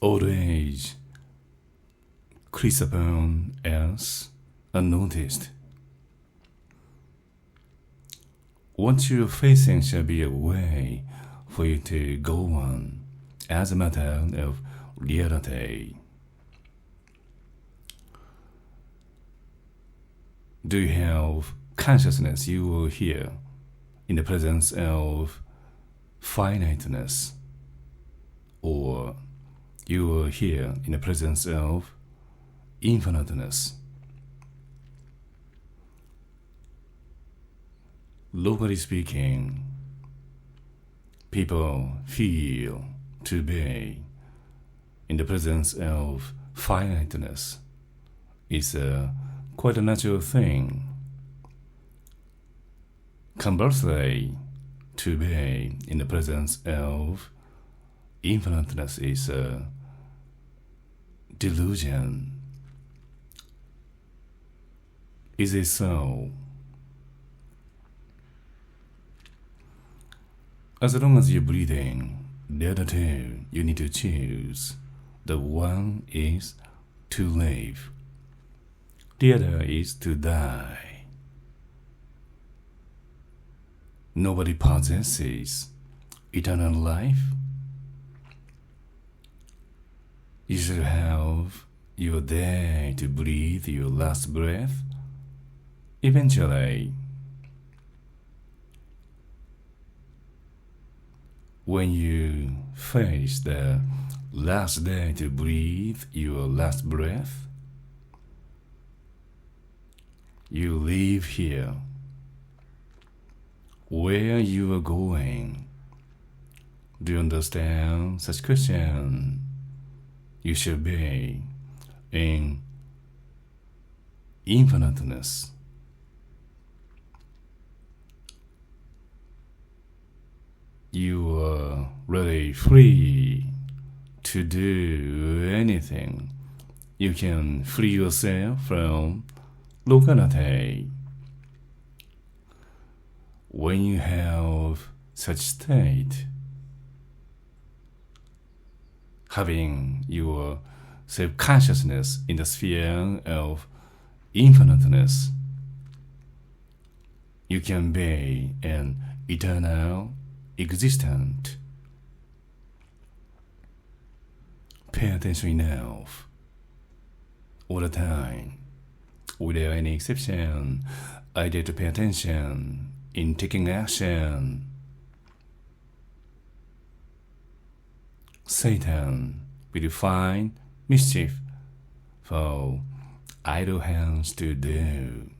Old age creeps upon us unnoticed. What you're facing shall be a way for you to go on as a matter of reality. Do you have consciousness you are here in the presence of finiteness, or you are here in the presence of infiniteness? Locally speaking, people feel to be in the presence of finiteness. It's quite a natural thing. Conversely, to be in the presence of infiniteness is a delusion. Is it so? As long as you're breathing, the other two you need to choose. The one is to live. The other is to die. Nobody possesses eternal life. You should have your day to breathe your last breath. Eventually, when you face the last day to breathe your last breath, you leave here. Where you are going? Do you understand such question? You should be in infiniteness. You are really free to do anything. You can free yourself from locality. When you have such state, having your self-consciousness in the sphere of infiniteness, you can be an eternal existent. Pay attention enough all the time, without any exception. I dare to pay attention in taking action. Satan will find mischief for idle hands to do.